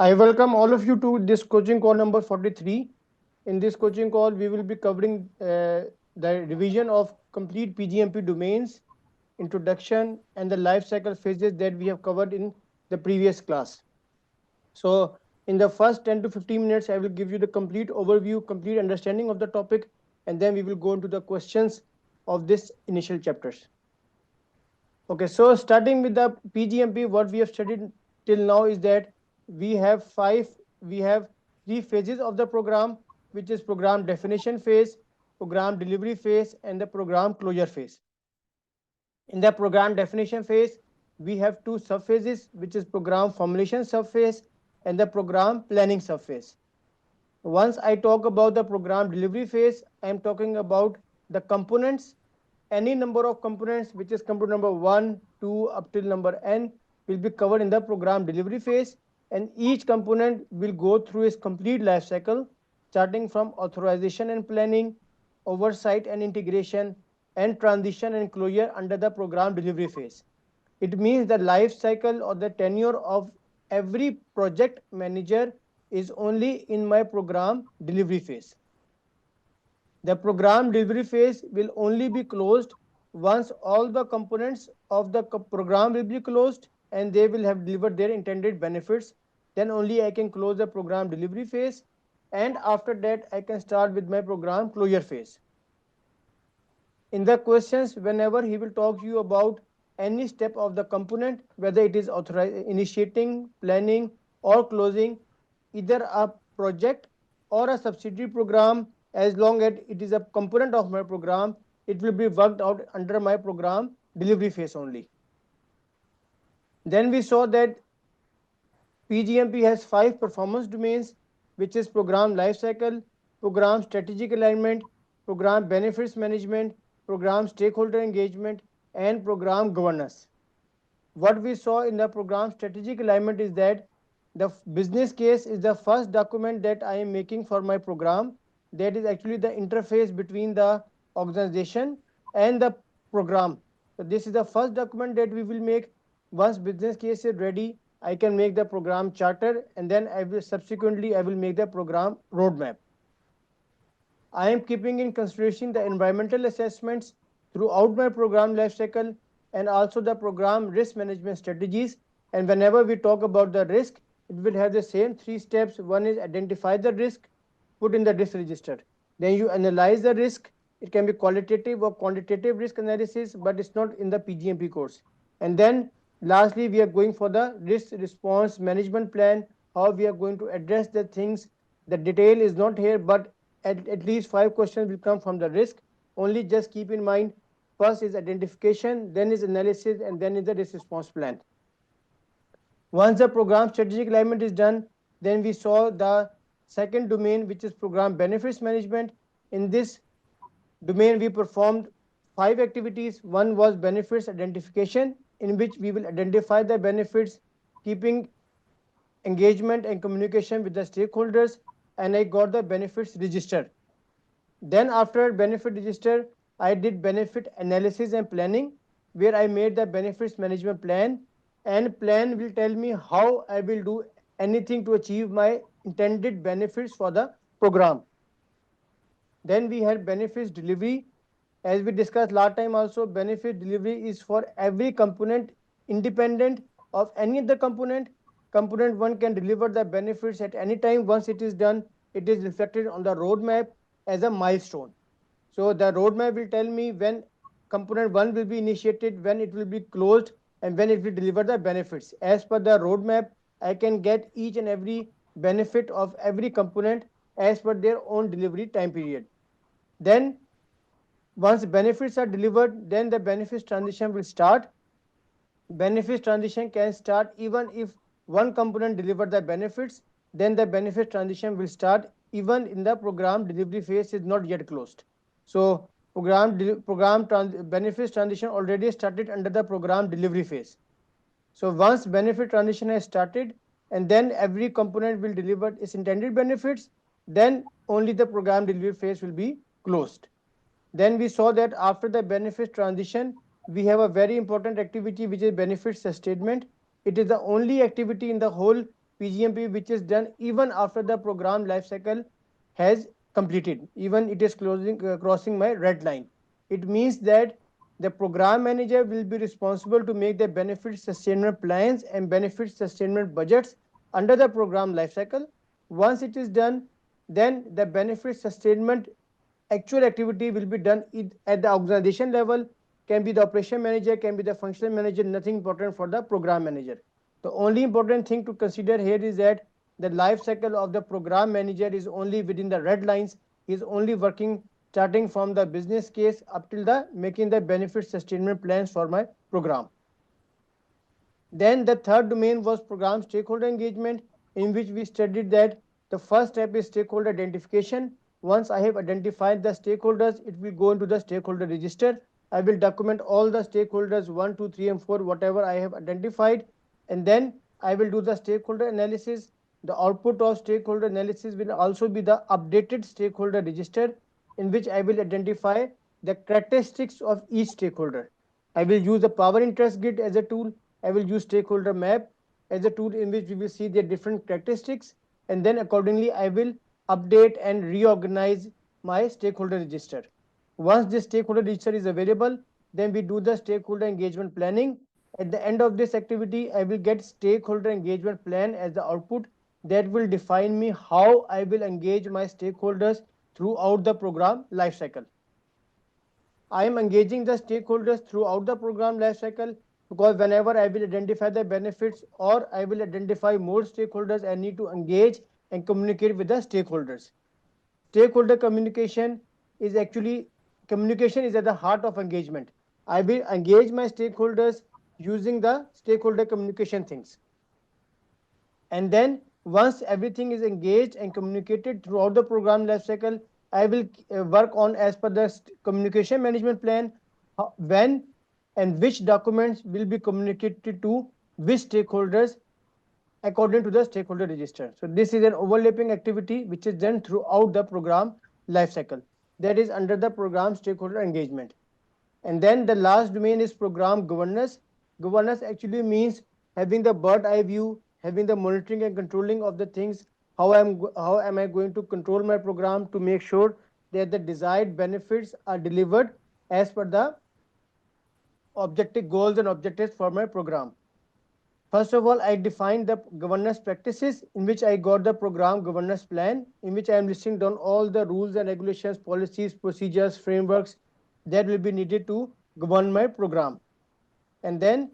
I welcome all of you to this coaching call number 43. In this coaching call, we will be covering the revision of complete PGMP domains, introduction, and the life cycle phases that we have covered in the previous class. So, in the first 10 to 15 minutes, I will give you the complete overview, complete understanding of the topic, and then we will go into the questions of this initial chapters. Okay, so starting with the PGMP, what we have studied till now is that we have we have three phases of the program, which is program definition phase, program delivery phase, and the program closure phase. In the program definition phase, we have two subphases, which is program formulation subphase and the program planning subphase. Once I talk about the program delivery phase, I am talking about the components. Any number of components which is component number 1, 2 up till number n will be covered in the program delivery phase, and each component will go through its complete life cycle, starting from authorization and planning, oversight and integration, and transition and closure under the program delivery phase. It means the life cycle or the tenure of every project manager is only in my program delivery phase. The program delivery phase will only be closed once all the components of the program will be closed and they will have delivered their intended benefits. Then only I can close the program delivery phase, and after that I can start with my program closure phase. In the questions, whenever he will talk to you about any step of the component, whether it is initiating, planning, or closing either a project or a subsidiary program, as long as it is a component of my program, it will be worked out under my program delivery phase only. Then we saw that PGMP has 5 performance domains, which is program lifecycle, program strategic alignment, program benefits management, program stakeholder engagement, and program governance. What we saw in the program strategic alignment is that the business case is the first document that I am making for my program. That is actually the interface between the organization and the program. So this is the first document that we will make. Once business case is ready, I can make the program charter, and then I will make the program roadmap. I am keeping in consideration the environmental assessments throughout my program lifecycle and also the program risk management strategies. And whenever we talk about the risk, it will have the same 3 steps. One is identify the risk, put in the risk register. Then you analyze the risk. It can be qualitative or quantitative risk analysis, but it's not in the PGMP course. And then lastly, we are going for the risk response management plan, how we are going to address the things. The detail is not here, but at least 5 questions will come from the risk. Only just keep in mind, first is identification, then is analysis, and then is the risk response plan. Once the program strategic alignment is done, then we saw the second domain, which is program benefits management. In this domain, we performed 5 activities. One was benefits identification, in which we will identify the benefits, keeping engagement and communication with the stakeholders, and I got the benefits register. Then after benefit register, I did benefit analysis and planning, where I made the benefits management plan, and plan will tell me how I will do anything to achieve my intended benefits for the program. Then we had benefits delivery. As we discussed last time also, benefit delivery is for every component independent of any other component. Component 1 can deliver the benefits at any time. Once it is done, it is reflected on the roadmap as a milestone. So the roadmap will tell me when component 1 will be initiated, when it will be closed, and when it will deliver the benefits. As per the roadmap, I can get each and every benefit of every component as per their own delivery time period. Then once benefits are delivered, then the benefits transition will start. Benefits transition can start even if one component delivered the benefits, then the benefits transition will start even in the program delivery phase is not yet closed. So benefits transition already started under the program delivery phase. So once benefit transition has started, and then every component will deliver its intended benefits, then only the program delivery phase will be closed. Then we saw that after the benefits transition, we have a very important activity, which is benefits sustainment. It is the only activity in the whole PGMP which is done even after the program life cycle has completed, even it is crossing my red line. It means that the program manager will be responsible to make the benefit sustainment plans and benefit sustainment budgets under the program life cycle. Once it is done, then the benefit sustainment actual activity will be done at the organization level, can be the operation manager, can be the functional manager, nothing important for the program manager. The only important thing to consider here is that the life cycle of the program manager is only within the red lines. He is only working starting from the business case up till the making the benefit sustainment plans for my program. Then the third domain was program stakeholder engagement, in which we studied that the first step is stakeholder identification. Once I have identified the stakeholders, it will go into the stakeholder register. I will document all the stakeholders 1, 2, 3, and 4, whatever I have identified, and then I will do the stakeholder analysis. The output of stakeholder analysis will also be the updated stakeholder register, in which I will identify the characteristics of each stakeholder. I will use the power interest grid as a tool. I will use stakeholder map as a tool in which we will see their different characteristics, and then accordingly I will update and reorganize my stakeholder register. Once this stakeholder register is available, then we do the stakeholder engagement planning. At the end of this activity, I will get stakeholder engagement plan as the output that will define me how I will engage my stakeholders throughout the program lifecycle. I am engaging the stakeholders throughout the program lifecycle because whenever I will identify the benefits or I will identify more stakeholders, I need to engage and communicate with the stakeholders. Stakeholder communication is at the heart of engagement. I will engage my stakeholders using the stakeholder communication things. And then once everything is engaged and communicated throughout the program lifecycle, I will work on as per the communication management plan when and which documents will be communicated to which stakeholders according to the stakeholder register. So this is an overlapping activity which is done throughout the program lifecycle. That is under the program stakeholder engagement. And then the last domain is program governance. Governance actually means having the bird eye view, having the monitoring and controlling of the things. How am I going to control my program to make sure that the desired benefits are delivered as per the objective goals and objectives for my program. First of all, I defined the governance practices in which I got the program governance plan, in which I am listing down all the rules and regulations, policies, procedures, frameworks that will be needed to govern my program. And then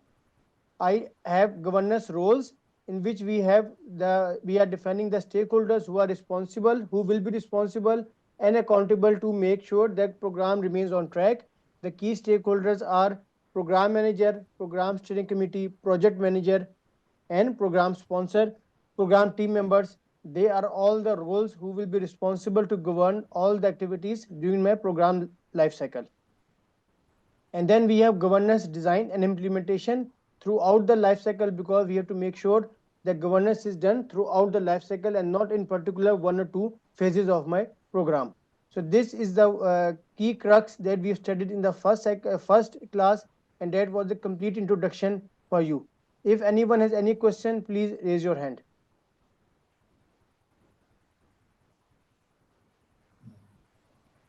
I have governance roles in which we are defining the stakeholders who are responsible, who will be responsible and accountable to make sure that program remains on track. The key stakeholders are program manager, program steering committee, project manager, and program sponsor, program team members. They are all the roles who will be responsible to govern all the activities during my program life cycle. And then we have governance design and implementation throughout the life cycle, because we have to make sure that governance is done throughout the life cycle and not in particular 1 or 2 phases of my program. So this is the key crux that we have studied in the first class, and that was the complete introduction for you. If anyone has any question, please raise your hand.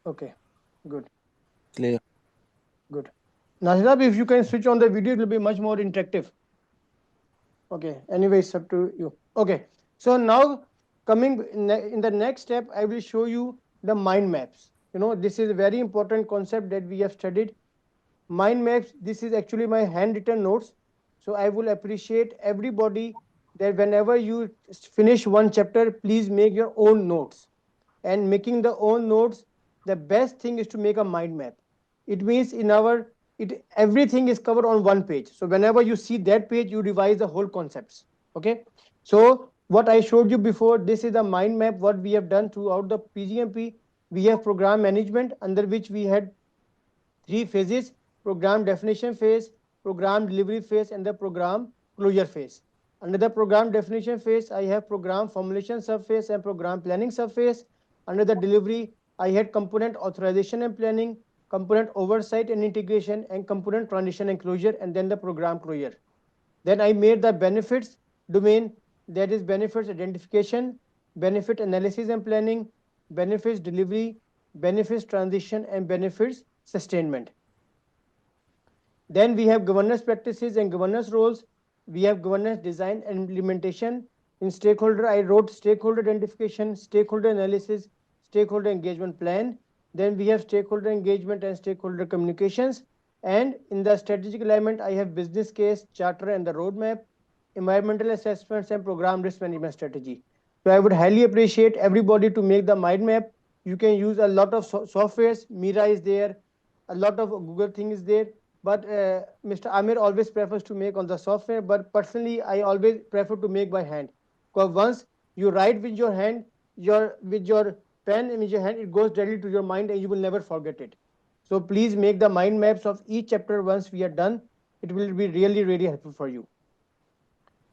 Okay, good. Clear. Good. Nazirab, if you can switch on the video, it will be much more interactive. Okay, anyway, it's up to you. Okay, so now coming in the next step, I will show you the mind maps. This is a very important concept that we have studied. Mind maps, this is actually my handwritten notes. So I will appreciate everybody that whenever you finish one chapter, please make your own notes. And making the own notes, the best thing is to make a mind map. It means everything is covered on one page. So whenever you see that page, you revise the whole concepts. Okay. So what I showed you before, this is the mind map what we have done throughout the PGMP. We have program management, under which we had 3 phases: program definition phase, program delivery phase, and the program closure phase. Under the program definition phase, I have program formulation subphase and program planning subphase. Under the delivery, I had component authorization and planning, component oversight and integration, and component transition and closure, and then the program closure. Then I made the benefits domain that is benefits identification, benefit analysis and planning, benefits delivery, benefits transition, and benefits sustainment. Then we have governance practices and governance roles. We have governance design and implementation. In stakeholder, I wrote stakeholder identification, stakeholder analysis, stakeholder engagement plan. Then we have stakeholder engagement and stakeholder communications. And in the strategic alignment, I have business case, charter, and the roadmap, environmental assessments, and program risk management strategy. So I would highly appreciate everybody to make the mind map. You can use a lot of softwares. Mira is there, a lot of Google thing is there, but Mr. Amir always prefers to make on the software, but personally I always prefer to make by hand, because once you write with your hand, with your pen and with your hand, it goes directly to your mind and you will never forget it. So please make the mind maps of each chapter. Once we are done, it will be really really helpful for you.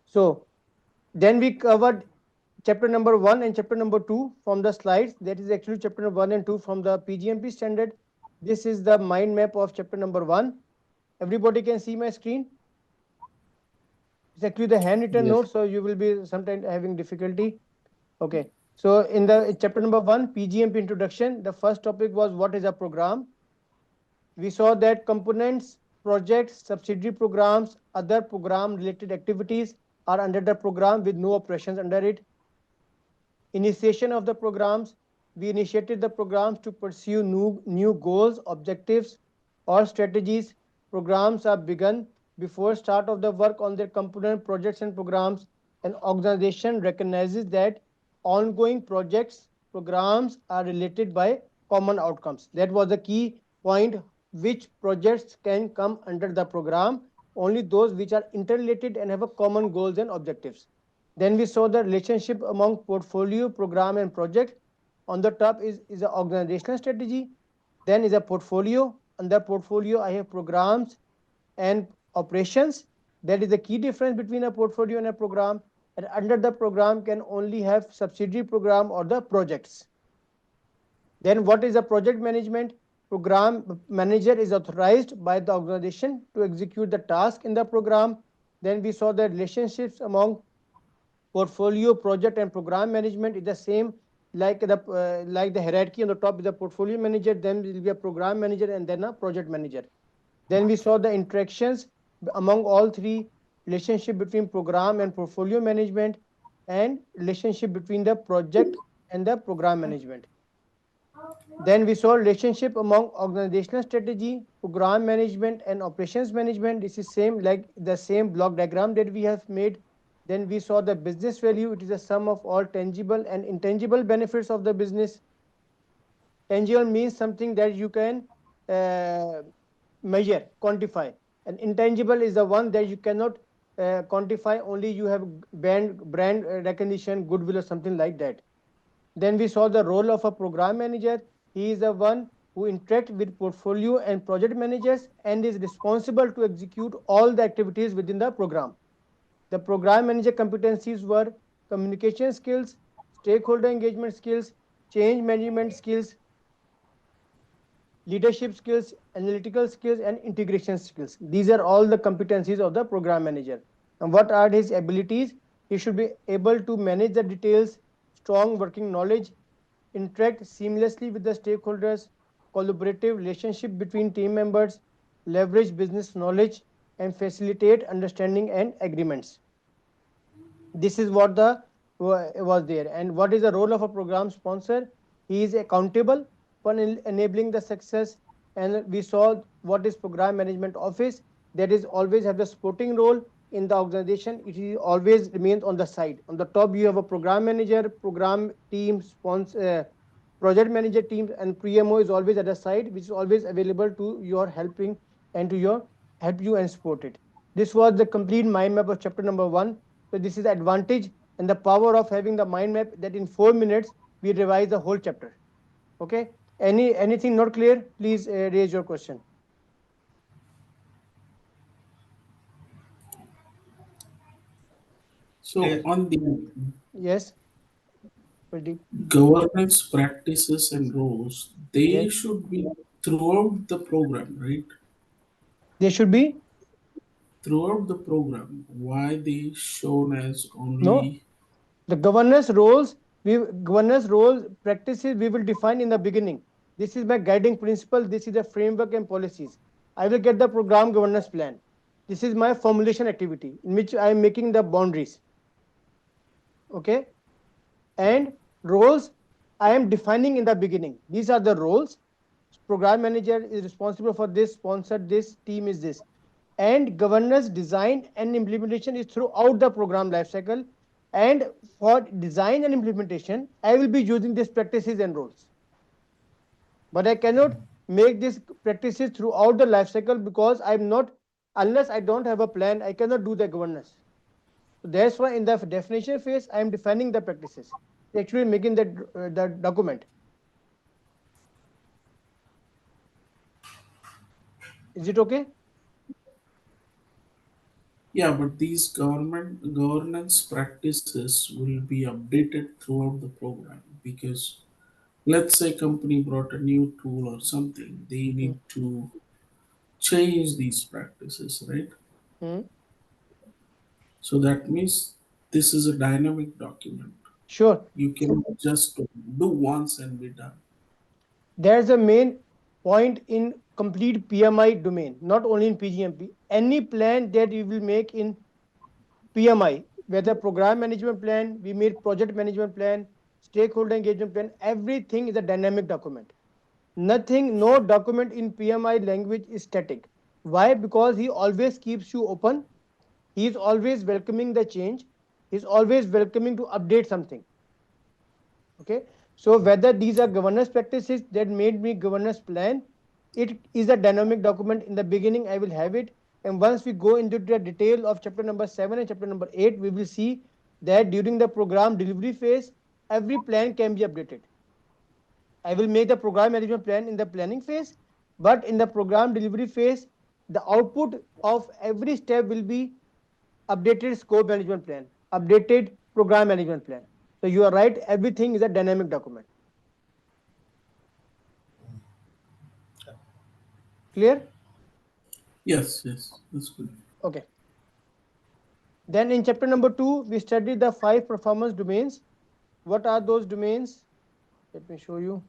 So then we covered chapter number 1 and chapter number 2 from the slides. That is actually chapter number 1 and 2 from the PgMP standard. This is the mind map of chapter number 1. Everybody can see my screen. It's actually the handwritten Yes. note, so you will be sometimes having difficulty. Okay. So in the chapter number 1, PgMP introduction, the first topic was what is a program. We saw that components, projects, subsidiary programs, other program related activities are under the program with no operations under it. Initiation of the programs, we initiated the programs to pursue new goals, objectives, or strategies. Programs are begun before start of the work on their component projects and programs. An organization recognizes that ongoing projects, programs are related by common outcomes. That was the key point. Which projects can come under the program? Only those which are interrelated and have a common goals and objectives. Then we saw the relationship among portfolio, program, and project. On the top is an organizational strategy. Then is a portfolio. Under portfolio, I have programs and operations. That is the key difference between a portfolio and a program. And under the program can only have subsidiary program or the projects. Then what is a project management? Program manager is authorized by the organization to execute the task in the program. Then we saw the relationships among portfolio, project, and program management is the same, like the hierarchy. On the top is the portfolio manager, then will be a program manager, and then a project manager. Then we saw the interactions among all three: relationship between program and portfolio management, and relationship between the project and the program management. Then we saw relationship among organizational strategy, program management, and operations management. This is same like the same block diagram that we have made. Then we saw the business value. It is a sum of all tangible and intangible benefits of the business. Tangible means something that you can uh, measure, quantify. And intangible is the one that you cannot quantify. Only you have brand recognition, goodwill, or something like that. Then we saw the role of a program manager. He is the one who interacts with portfolio and project managers and is responsible to execute all the activities within the program. The program manager competencies were communication skills, stakeholder engagement skills, change management skills, leadership skills, analytical skills, and integration skills. These are all the competencies of the program manager. And what are his abilities? He should be able to manage the details, strong working knowledge, interact seamlessly with the stakeholders, collaborative relationship between team members, leverage business knowledge, and facilitate understanding and agreements. This is what the was there. And what is the role of a program sponsor? He is accountable for enabling the success. And we saw what is program management office, that is always have the supporting role in the organization. It is always remains on the side. On the top you have a program manager, program team, sponsor, project manager team, and PMO is always at the side, which is always available to your helping and to your help you and support it. This was the complete mind map of chapter number 1. So this is the advantage and the power of having the mind map, that in 4 minutes we revise the whole chapter. Okay. Anything not clear? Please raise your question. So on the Yes, Pradeep. governance practices and rules, they Yes, should be throughout the program, right? they should be. throughout the program. Why they shown as No, only? the governance roles practices we will define in the beginning. This is my guiding principle. This is the framework and policies. I will get the program governance plan. This is my formulation activity in which I am making the boundaries. Okay, and roles I am defining in the beginning. These are the roles. Program manager is responsible for this, sponsored this, team is this. And governance design and implementation is throughout the program lifecycle. And for design and implementation, I will be using these practices and roles. But I cannot make these practices throughout the lifecycle because I'm not, unless I don't have a plan, I cannot do the governance. So that's why in the definition phase, I am defining the practices, actually making the document. Is it okay? Yeah, but these government governance practices will be updated throughout the program because let's say company brought a new tool or something, they Hmm. need to change these practices, right? Hmm. So that means this is a dynamic document. Sure. You can just do once and be done. There's a main point in complete PMI domain, not only in PGMP. Any plan that you will make in PMI, whether program management plan, we made project management plan, stakeholder engagement plan, everything is a dynamic document. Nothing, no document in PMI language is static. Why? Because he always keeps you open. He is always welcoming the change. He is always welcoming to update something. Okay, so whether these are governance practices that made me governance plan, it is a dynamic document. In the beginning I will have it, and once we go into the detail of chapter number 7 and chapter number 8, we will see that during the program delivery phase every plan can be updated. I will make the program management plan in the planning phase, but in the program delivery phase the output of every step will be updated scope management plan, updated program management plan. So you are right, everything is a dynamic document. Clear? Yes, yes, that's good. Okay. Then in chapter number 2, we studied the 5 performance domains. What are those domains? Let me show you.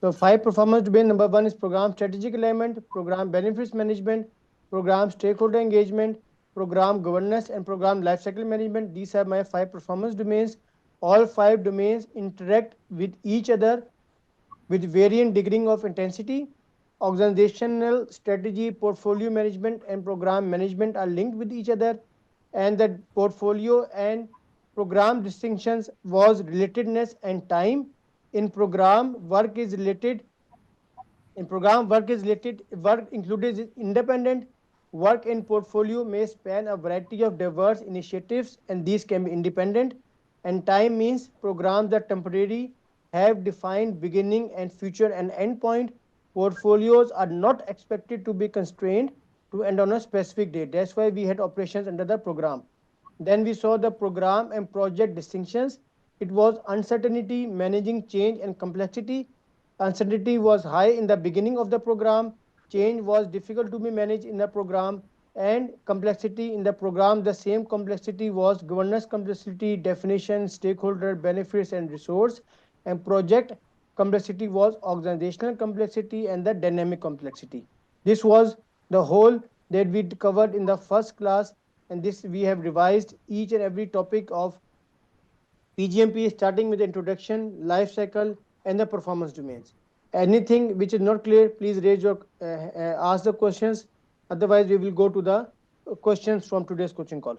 So 5 performance domain. Number 1 is program strategic alignment, program benefits management, program stakeholder engagement, program governance, and program lifecycle management. These are my 5 performance domains. All 5 domains interact with each other with varying degree of intensity. Organizational strategy, portfolio management, and program management are linked with each other, and the portfolio and program distinctions was relatedness and time. In program, work is related in program, work is related, work included independent work in portfolio may span a variety of diverse initiatives, and these can be independent. And time means programs that temporary have defined beginning and future and end point. Portfolios are not expected to be constrained to end on a specific date. That's why we had operations under the program. Then we saw the program and project distinctions. It was uncertainty, managing change and complexity. Uncertainty was high in the beginning of the program. Change was difficult to be managed in the program, and complexity in the program. The same complexity was governance complexity, definition, stakeholder benefits, and resource. And project complexity was organizational complexity and the dynamic complexity. This was the whole that we covered in the first class, and this we have revised each and every topic of PGMP starting with the introduction, life cycle, and the performance domains. Anything which is not clear, please raise your ask the questions. Otherwise, we will go to the questions from today's coaching call.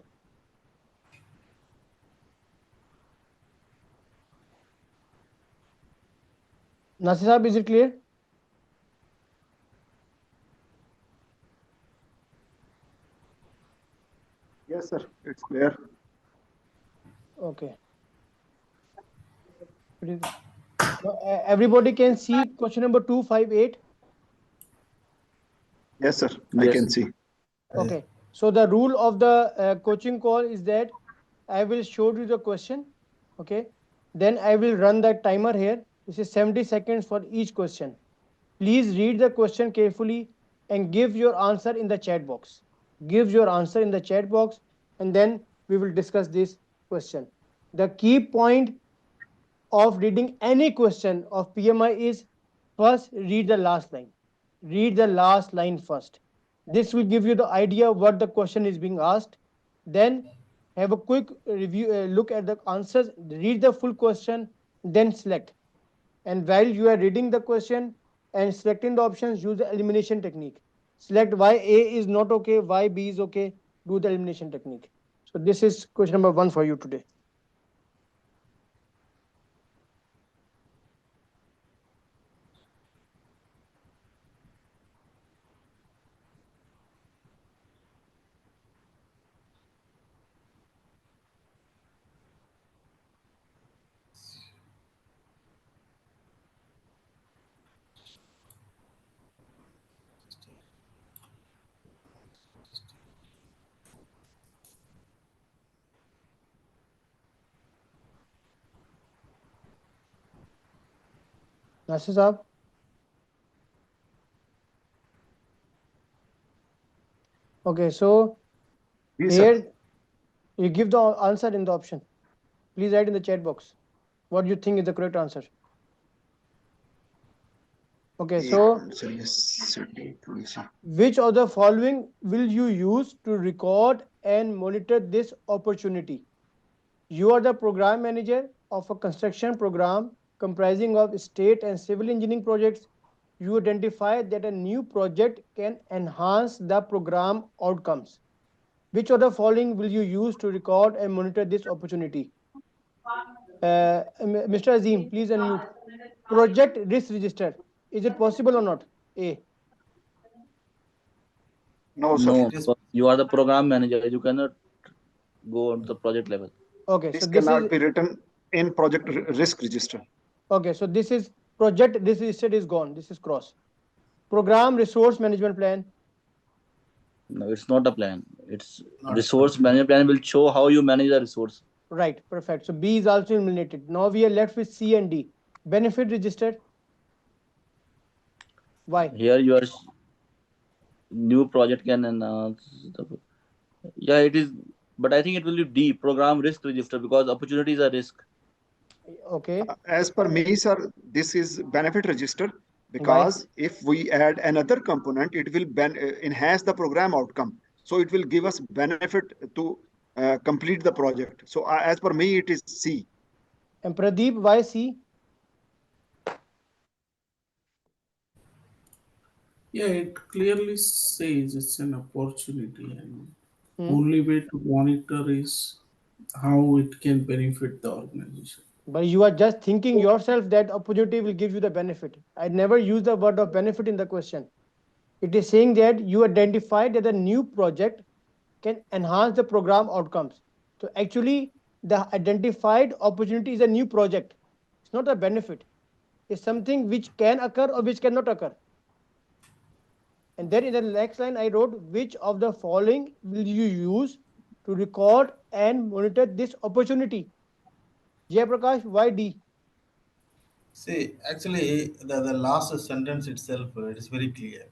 Nasir Saab, is it clear? Yes, sir. It's clear. Okay. Everybody can see question number 258. Yes, sir. I Yes. can see. Okay. So the rule of the coaching call is that I will show you the question. Okay. Then I will run that timer here. This is 70 seconds for each question. Please read the question carefully and give your answer in the chat box. Give your answer in the chat box, and then we will discuss this question. The key point of reading any question of PMI is first read the last line. Read the last line first. This will give you the idea what the question is being asked. Then have a quick review, look at the answers, read the full question, then select. And while you are reading the question and selecting the options, use the elimination technique. Select why A is not okay, why B is okay, do the elimination technique. So this is question number 1 for you today. Nasir Saab? Okay, so Yes, sir. here you give the answer in the option. Please write in the chat box what you think is the correct answer. Okay, एक so minute sir, yes, थोड़ी सी. which of the following will you use to record and monitor this opportunity? You are the program manager of a construction program comprising of state and civil engineering projects. You identify that a new project can enhance the program outcomes. Which of the following will you use to record and monitor this opportunity? Mr. Azim, please unmute. Project risk register. Is it possible or not? A. No, sir. No, It is because you are the program manager. You cannot go on the project level. Okay, so This this is cannot be written in project risk register. okay. So this is project risk register is gone. This is cross. Program resource management plan. No, it's not a plan. It's not. resource management plan will show how you manage the resource. Right, perfect. So B is also eliminated. Now we are left with C and D. Benefit register. Why? Here your new project can announce. Yeah, it is. But I think it will be D, program risk register, because opportunity is a risk. Okay. As per me, sir, this is benefit register Why? because if we add another component, it will enhance the program outcome. So it will give us benefit to complete the project. So as per me, it is C. And Pradeep, why C? Yeah, it clearly says it's an opportunity, and Hmm? only way to monitor is how it can benefit the organization. But you are just thinking yourself that opportunity will give you the benefit. I never use the word of benefit in the question. It is saying that you identified that a new project can enhance the program outcomes. So actually, the identified opportunity is a new project. It's not a benefit. It's something which can occur or which cannot occur. And then in the next line, I wrote, which of the following will you use to record and monitor this opportunity? Jayaprakash, why D? See, actually, the last sentence itself, it is very clear.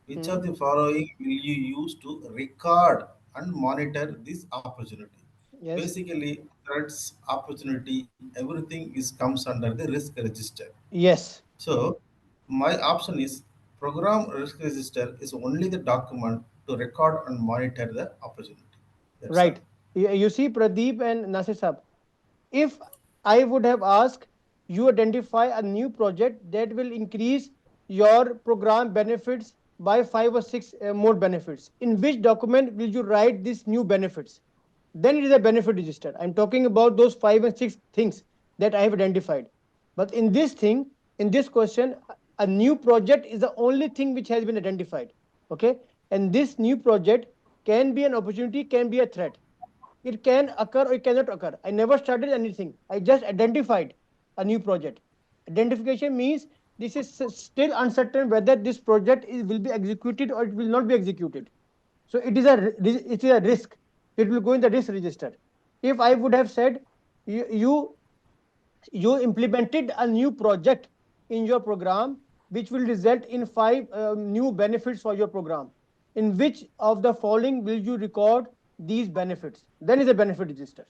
Which Hmm? of the following will you use to record and monitor this opportunity? Yes. Basically, threats, opportunity, everything is comes under the risk register. Yes. So, my option is program risk register is only the document to record and monitor the opportunity. That's all. Right. You see, Pradeep and Nasir Saab, if I would have asked you identify a new project that will increase your program benefits by 5 or 6 more benefits, in which document will you write these new benefits? Then it is a benefit register. I'm talking about those 5 and 6 things that I have identified. But in this thing, in this question, a new project is the only thing which has been identified. Okay. And this new project can be an opportunity, can be a threat. It can occur or it cannot occur. I never started anything. I just identified a new project. Identification means this is still uncertain whether this project will be executed or it will not be executed. So it is a risk. It will go in the risk register. If I would have said you you implemented a new project in your program which will result in 5 new benefits for your program. In which of the following will you record these benefits? Then is a benefit register.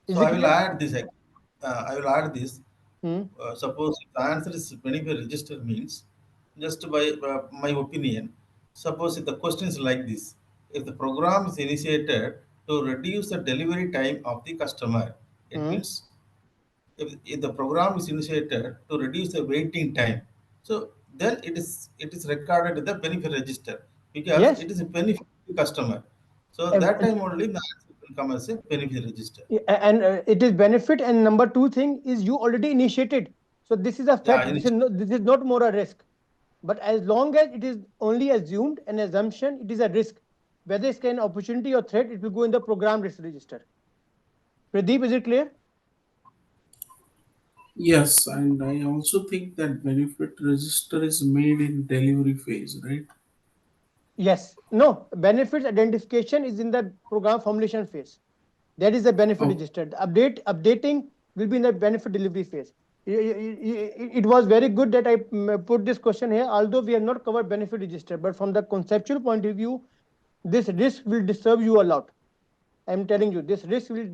So Is I it will clear? add this. I will add this. Hmm. Suppose if the answer is benefit register means, just by my opinion, suppose if the question is like this: if the program is initiated to reduce the delivery time of the customer, it Hmm. means if the program is initiated to reduce the waiting time, so then it is recorded in the benefit register because Yes. it is a benefit to customer. So Ev- that time only the answer will come as a benefit register. and it is benefit, and number two thing is you already initiated, so this is a Yeah, fact. This is not more a risk. But as long as it is only assumed an assumption, it is a risk. Whether it's an opportunity or threat, it will go in the program risk register. Pradeep, is it clear? Yes, and I also think that benefit register is made in delivery phase, right? Yes. No, benefits identification is in the program formulation phase. That is the benefit Oh, register. The updating will be in the benefit delivery phase. It was very good that I put this question here, although we have not covered benefit register, but from the conceptual point of view, this risk will disturb you a lot. I'm telling you, this risk will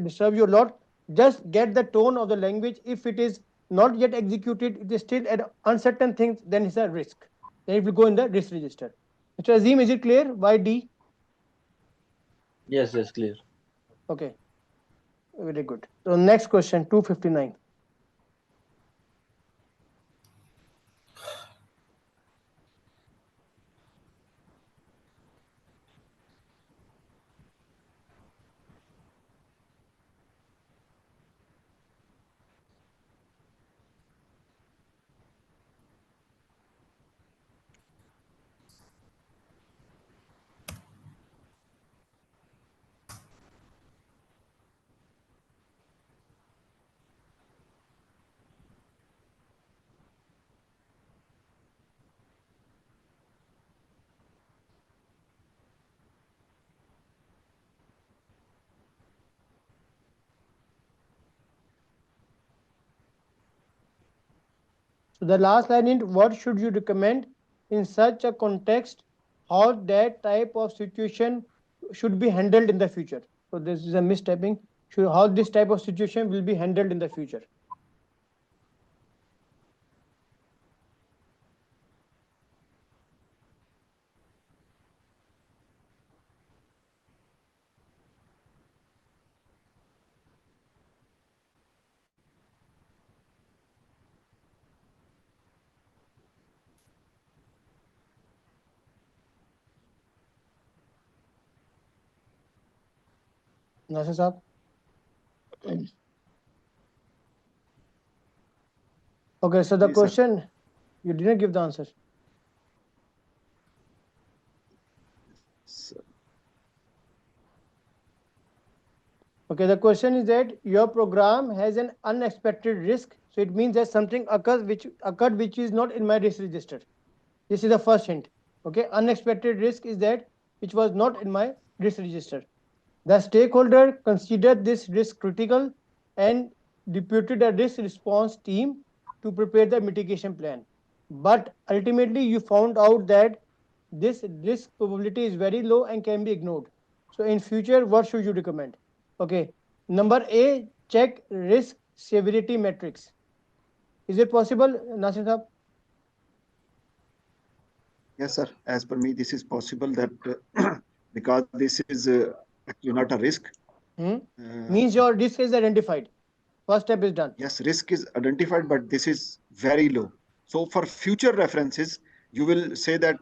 disturb you a lot. Just get the tone of the language. If it is not yet executed, it is still at uncertain things, then it's a risk. Then it will go in the risk register. Mr. Azim, is it clear? Why D? Yes, yes, clear. Okay, very good. So next question, 259. So the last line is, what should you recommend in such a context? How that type of situation should be handled in the future? So this is a mistyping. How this type of situation will be handled in the future? Nasir Saab? Okay, so the Yes, sir. question, you didn't give the answer. So, Okay, the question is that your program has an unexpected risk. So it means that something occurred which is not in my risk register. This is the first hint. Okay, unexpected risk is that which was not in my risk register. The stakeholder considered this risk critical and deputed a risk response team to prepare the mitigation plan. But ultimately, you found out that this risk probability is very low and can be ignored. So, in future, what should you recommend? Okay, number A, check risk severity metrics. Is it possible, Nasir Saab? yes, sir. As per me, this is possible that because this is actually not a risk. Hmm? Uh, Means your risk is identified. First step is done. yes, risk is identified, but this is very low. So for future references, you will say that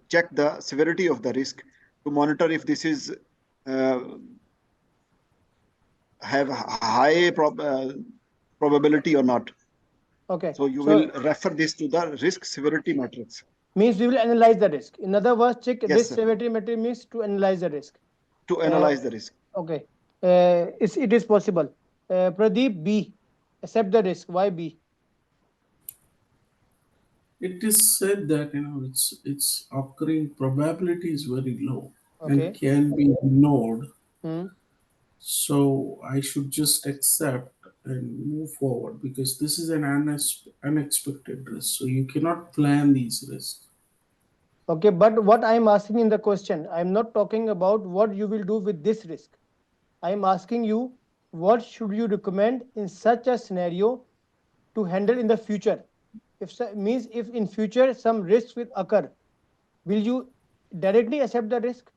check the severity of the risk to monitor if this is uh, have high probability or not. Okay, So you will so refer this to the risk severity matrix. means we will analyze the risk. In other words, check Yes, risk sir. severity metric means to analyze the risk. To Uh, analyze the risk. okay, it is possible. Pradeep, B, accept the risk. Why B? it is said that its occurring probability is very low and Okay. can be ignored. Hmm. So I should just accept and move forward because this is an unexpected risk. So you cannot plan these risks. Okay, but what I am asking in the question, I am not talking about what you will do with this risk. I am asking you, what should you recommend in such a scenario to handle in the future? Means if in future some risks will occur, will you directly accept the risk?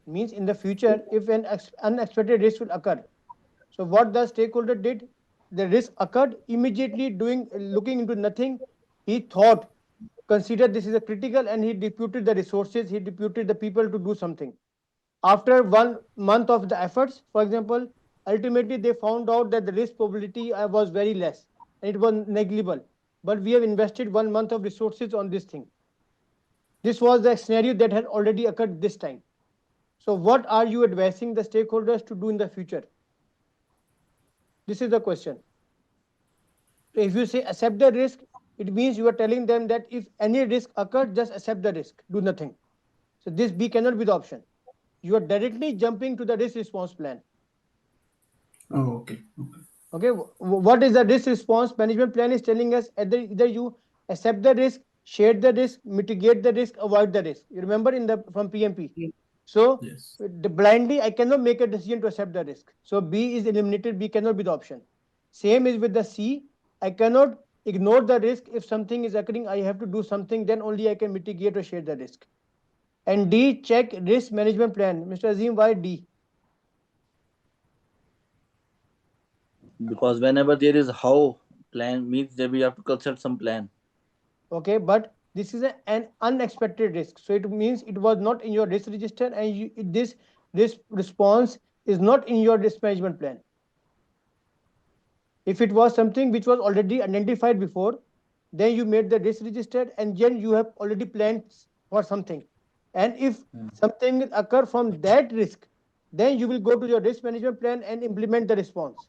Means in the future, if an unexpected risk will occur, so what the stakeholder did, the risk occurred immediately. Doing looking into nothing, he thought, considered this is a critical, and he deputed the resources, he deputed the people to do something. After 1 month of the efforts, for example, ultimately they found out that the risk probability was very less and it was negligible. But we have invested 1 month of resources on this thing. This was the scenario that had already occurred this time. So, what are you advising the stakeholders to do in the future? This is the question. So, if you say accept the risk, it means you are telling them that if any risk occurs, just accept the risk, do nothing. So, this B cannot be the option. You are directly jumping to the risk response plan. Oh, okay. Okay. Okay, what is the risk response management plan is telling us? Either you accept the risk, share the risk, mitigate the risk, avoid the risk. You remember in the from PMP. So Yes. blindly I cannot make a decision to accept the risk. So B is eliminated. B cannot be the option. Same is with the C. I cannot ignore the risk. If something is occurring, I have to do something. Then only I can mitigate or share the risk. And D, check risk management plan. Mr. Azim, why D? Because whenever there is how plan means that we have to consult some plan. Okay, but this is an unexpected risk, so it means it was not in your risk register, and this risk response is not in your risk management plan. If it was something which was already identified before, then you made the risk register and then you have already planned for something. And if something will occur from that risk, then you will go to your risk management plan and implement the response.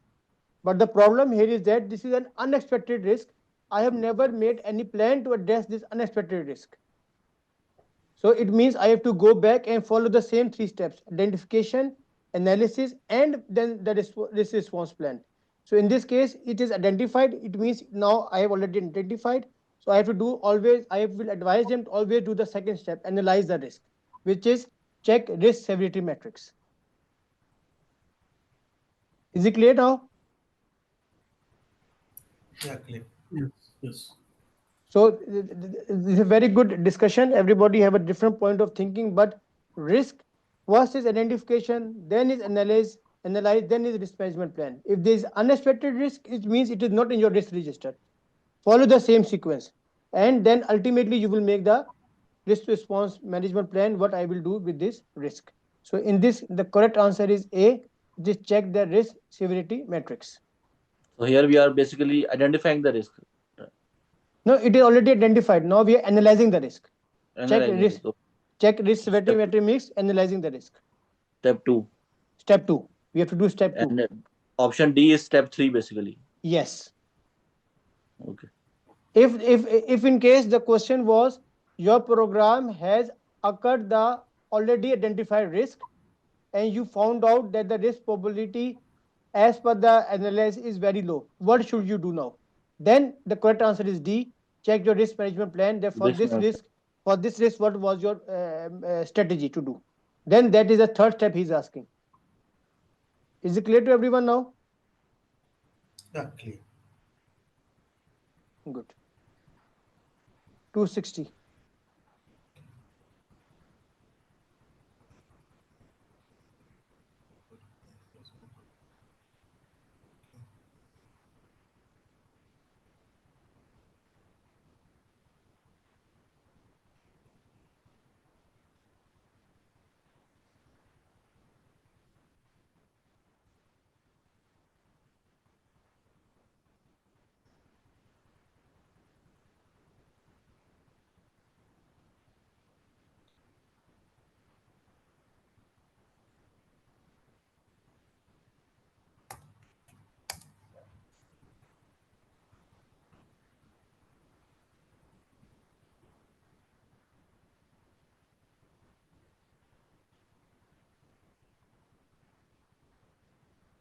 But the problem here is that this is an unexpected risk. I have never made any plan to address this unexpected risk. So it means I have to go back and follow the same three steps: identification, analysis, and then the risk response plan. So in this case, it is identified. It means now I have already identified. So I have to do always, I will advise them to always do the second step, analyze the risk, which is check risk severity matrix. Is it clear now? Yeah, clear. Yes. Yes. So this is a very good discussion. Everybody have a different point of thinking, but risk first is identification, then is analyze, then is risk management plan. If there is unexpected risk, it means it is not in your risk register. Follow the same sequence, and then ultimately you will make the risk response management plan. What I will do with this risk. So in this, the correct answer is A. Just check the risk severity matrix. So here we are basically identifying the risk, No, it is already identified. Now we are analyzing the risk. Check analyzing the risk. risk. So Check risk severity step matrix, analyzing the risk. step two, Step 2. We have to do step 2. and option D is step three basically. Yes. Okay. If in case the question was your program has occurred the already identified risk and you found out that the risk probability as per the analysis is very low, what should you do now? Then the correct answer is D. Check your risk management plan. That Risk management. for this risk, what was your strategy to do? Then that is the third step he's asking. Is it clear to everyone now? Yeah, clear. Good. 260.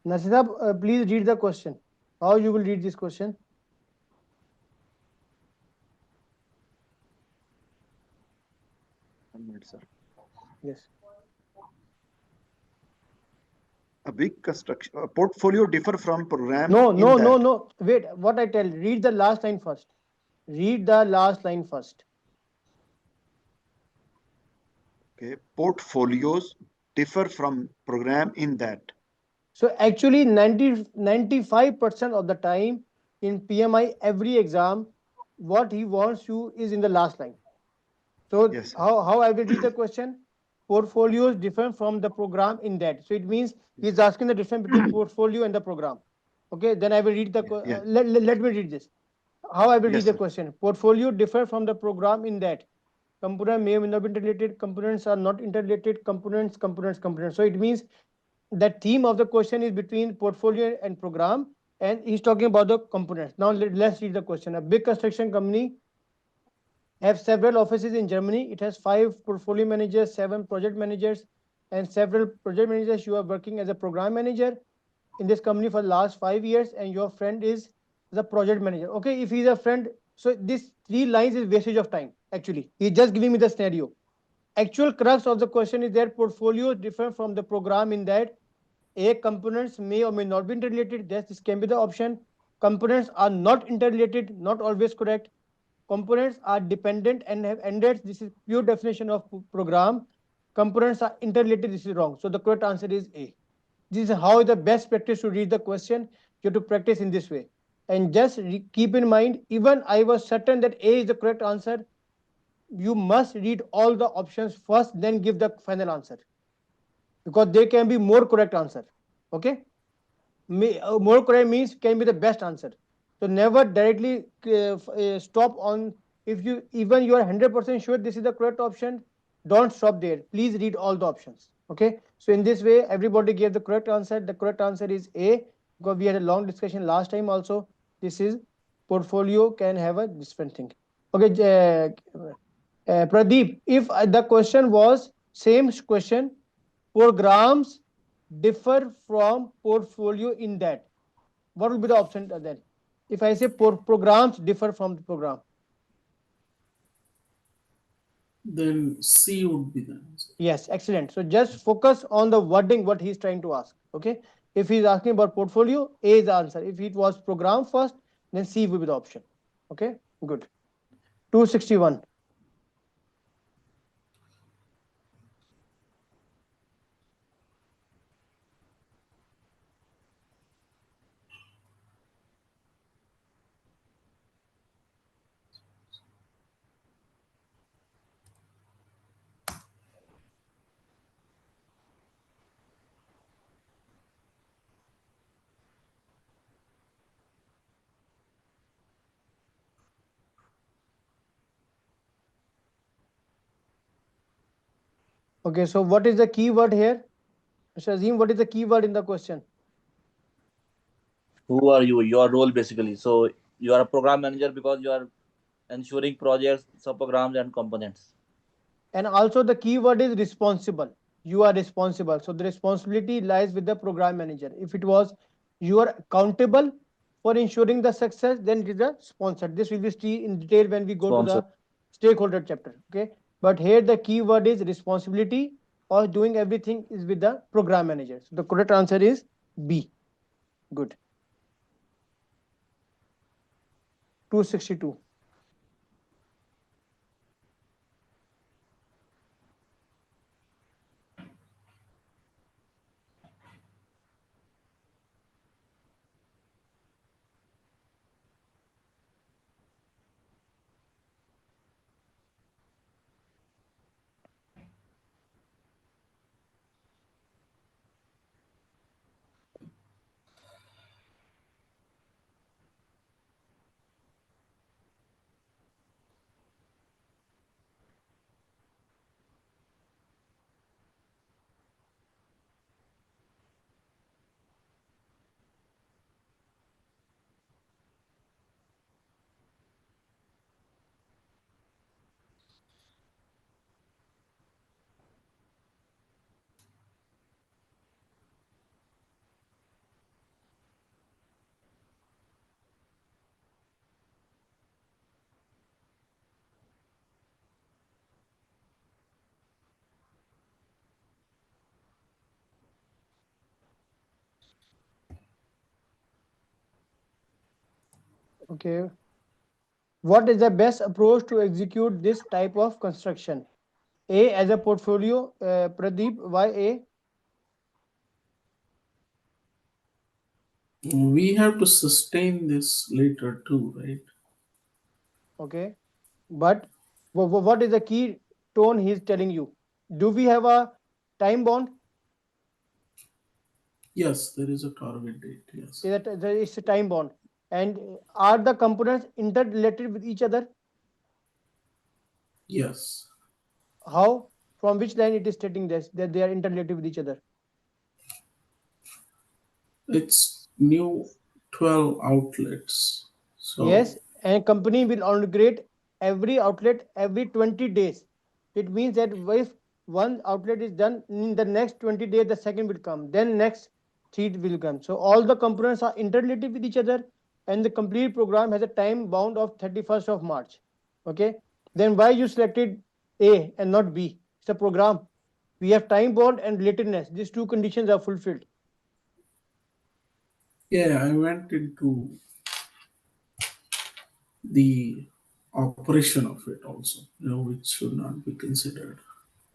Nasir, please read the question. How you will read this question? One minute, sir. Yes. A big construction portfolio differ from program No, in no, no, that. no. Wait, what I tell? Read the last line first. Read the last line first. Okay, portfolios differ from program in that. So actually 95% of the time in PMI every exam, what he wants you is in the last line. So Yes, sir. how I will read the question? Portfolio is different from the program in that. So it means he's asking the difference between portfolio and the program. Okay, then I will read the, Yeah, yeah. let me read this. How I will read Yes, the sir. question. Portfolio differ from the program in that component may not be interrelated, components are not interrelated, components. So it means that theme of the question is between portfolio and program, and he's talking about the components. Now let's read the question. A big construction company have several offices in Germany. It has 5 portfolio managers, 7 project managers, and several project managers. You are working as a program manager in this company for the last 5 years, and your friend is the project manager. Okay, if he's a friend, so this 3 lines is wastage of time. Actually, he's just giving me the scenario. Actual crux of the question is their portfolio is different from the program in that a components may or may not be interrelated. This can be the option. Components are not interrelated, not always correct. Components are dependent and have ended. This is pure definition of program. Components are interrelated. This is wrong. So the correct answer is A. This is how the best practice to read the question. You have to practice in this way. And just keep in mind, even I was certain that A is the correct answer. You must read all the options first, then give the final answer, because there can be more correct answer. Okay, more correct means can be the best answer. So never directly stop on, if you even you are 100% sure this is the correct option, don't stop there, please read all the options. Okay, so in this way everybody gave the correct answer. The correct answer is A, because we had a long discussion last time also. This is portfolio can have a different thing. Okay, Pradeep, if the question was same question, programs differ from portfolio in that, what will be the option then? If I say programs differ from the program. Then C would be the answer. Yes, excellent. So just focus on the wording, what he's trying to ask. Okay, if he's asking about portfolio, A is the answer. If it was program first, then C will be the option. Okay, good. 261. Okay, so what is the key word here? Shazim, what is the key word in the question? Who are you? Your role basically. So you are a program manager because you are ensuring projects, subprograms, and components. And also the keyword is responsible. You are responsible. So the responsibility lies with the program manager. If it was you are accountable for ensuring the success, then it is a sponsor. This will be seen in detail when we go to Sponsor. the stakeholder chapter. Okay. But here the keyword is responsibility, or doing everything is with the program manager. So the correct answer is B. Good. 262. Okay. What is the best approach to execute this type of construction? A as a portfolio, Pradeep, why A? We have to sustain this later too, right? Okay. But what is the key tone he is telling you? Do we have a time bond? Yes, there is a target date. Yes. Is that it's a time bond? And are the components interrelated with each other? Yes. How? From which line it is stating this that they are interrelated with each other? It's new 12 outlets. So, Yes, and company will integrate every outlet every 20 days. It means that if one outlet is done in the next 20 days, the second will come, then next three will come. So all the components are interrelated with each other, and the complete program has a time bound of 31st of March. Okay, then why you selected A and not B? It's a program. We have time bound and relatedness. These two conditions are fulfilled. yeah, I went into the operation of it also, which should not be considered.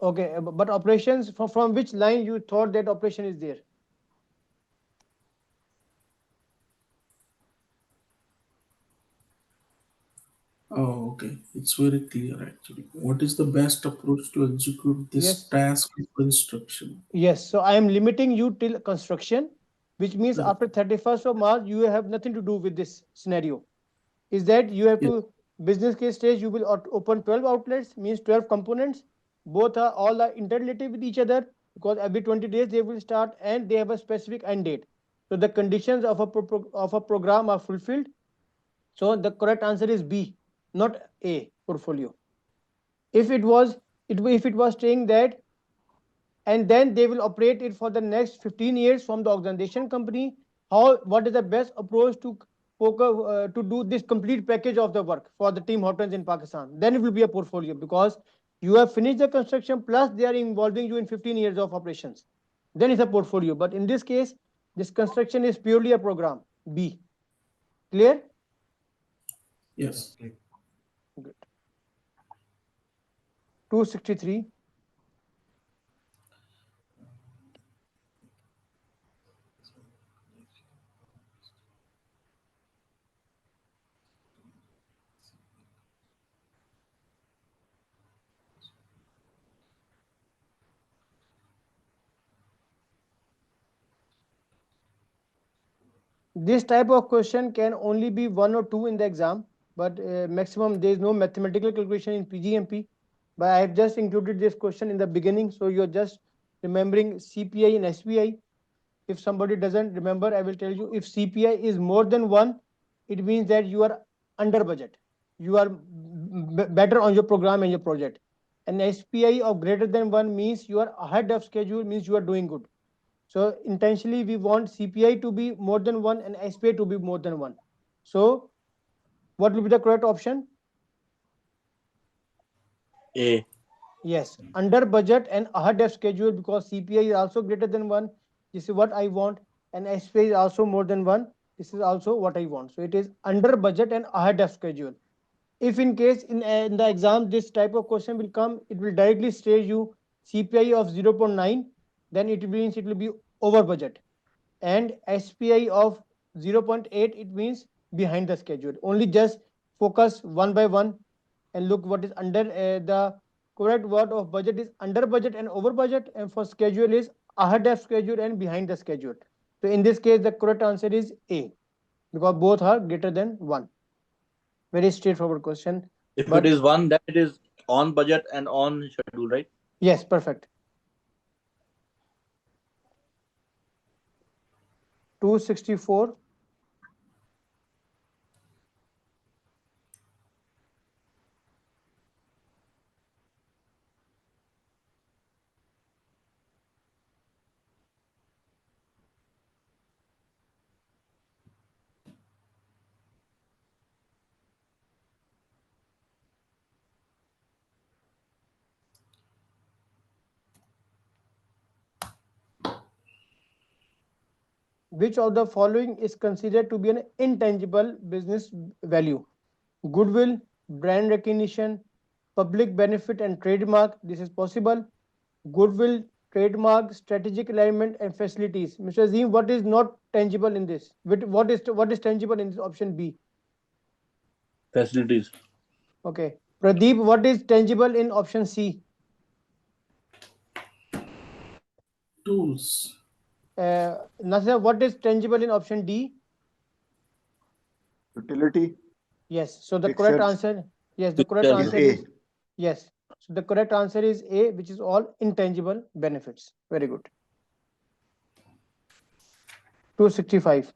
Okay, but operations from which line you thought that operation is there? Oh, okay. It's very clear actually. What is the best approach to execute this Yes. task of construction? Yes, so I am limiting you till construction, which means Correct. after 31st of March, you have nothing to do with this scenario. Is that you have Yes. to, business case stage, you will open 12 outlets, means 12 components. Both are all are interrelated with each other because every 20 days they will start and they have a specific end date. So the conditions of of a program are fulfilled. So the correct answer is B, not A, portfolio. If it was, if it was saying that and then they will operate it for the next 15 years from the organization company, how, what is the best approach to to do this complete package of the work for the team Hortons in Pakistan, then it will be a portfolio because you have finished the construction plus they are involving you in 15 years of operations, then it's a portfolio. But in this case, this construction is purely a program. B. Clear? Yeah, Yes. clear. Good. 263. This type of question can only be one or two in the exam, but maximum there is no mathematical calculation in PGMP. But I have just included this question in the beginning, so you're just remembering CPI and SPI. If somebody doesn't remember, I will tell you. If CPI is more than one, it means that you are under budget. You are better on your program and your project. And SPI of greater than one means you are ahead of schedule, means you are doing good. So intentionally we want CPI to be more than one and SPI to be more than one. So what will be the correct option? A. Yes, under budget and ahead of schedule because CPI is also greater than one. This is what I want, and SPI is also more than one. This is also what I want. So it is under budget and ahead of schedule. If in case in the exam this type of question will come, it will directly state you CPI of 0.9, then it means it will be over budget. And SPI of 0.8, it means behind the schedule. Only just focus one by one and look what is under the correct word of budget is under budget and over budget, and for schedule is ahead of schedule and behind the schedule. So in this case, the correct answer is A because both are greater than 1. Very straightforward question. If it But is one, then it is on budget and on schedule, right? yes, perfect. 264. Which of the following is considered to be an intangible business value? Goodwill, brand recognition, public benefit and trademark. This is possible. Goodwill, trademark, strategic alignment and facilities. Mr. Azim, what is not tangible in this? What is tangible in this option B? Facilities. Okay. Pradeep, what is tangible in option C? Tools. Nasir, what is tangible in option D? Utility, Yes. So the correct fixtures answer, yes, the correct Pictures. is answer A. is yes. So the correct answer is A, which is all intangible benefits. Very good. 265.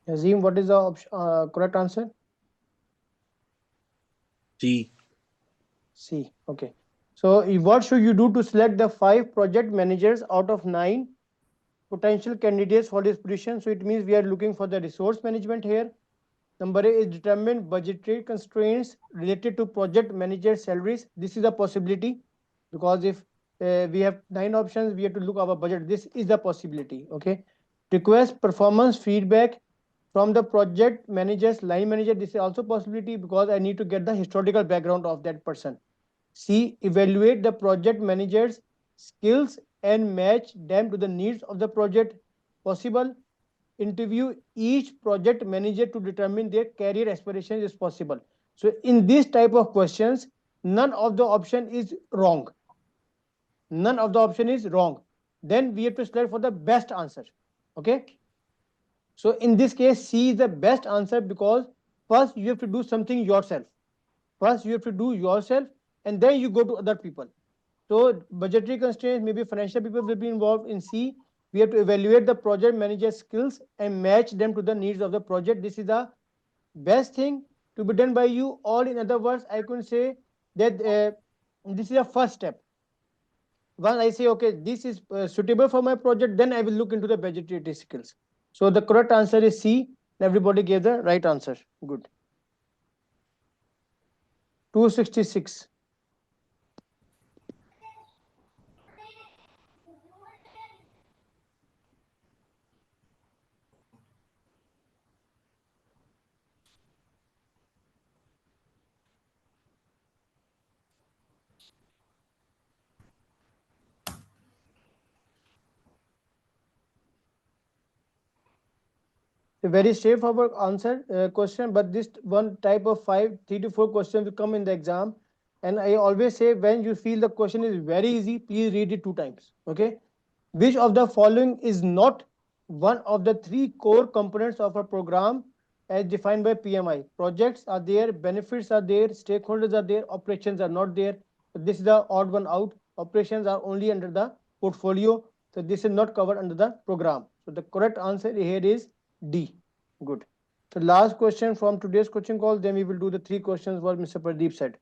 Azim, what is the correct answer? C. C. Okay. So what should you do to select the 5 project managers out of 9 potential candidates for this position? So it means we are looking for the resource management here. Number A is determine budgetary constraints related to project manager salaries. This is a possibility because if we have 9 options, we have to look our budget. This is a possibility. Okay. Request performance feedback from the project manager's line manager. This is also possibility because I need to get the historical background of that person. C. Evaluate the project manager's skills and match them to the needs of the project. Possible. Interview each project manager to determine their career aspirations is possible. So in this type of questions, none of the option is wrong. None of the option is wrong. Then we have to select for the best answer. Okay. So in this case, C is the best answer because first you have to do something yourself. First you have to do yourself and then you go to other people. So budgetary constraints, maybe financial people will be involved in C. We have to evaluate the project manager's skills and match them to the needs of the project. This is the best thing to be done by you. Or in other words, I could say that this is a first step. Once I say, okay, this is suitable for my project, then I will look into the budgetary skills. So the correct answer is C. Everybody gave the right answer. Good. 266. A very straightforward answer question, but this one type of 3 to 4 questions will come in the exam. And I always say when you feel the question is very easy, please read it 2 times. Okay. Which of the following is not one of the 3 core components of a program as defined by PMI? Projects are there, benefits are there, stakeholders are there, operations are not there. So this is the odd one out. Operations are only under the portfolio. So this is not covered under the program. So the correct answer here is D. Good. So last question from today's coaching call, then we will do the 3 questions what Mr. Pradeep said.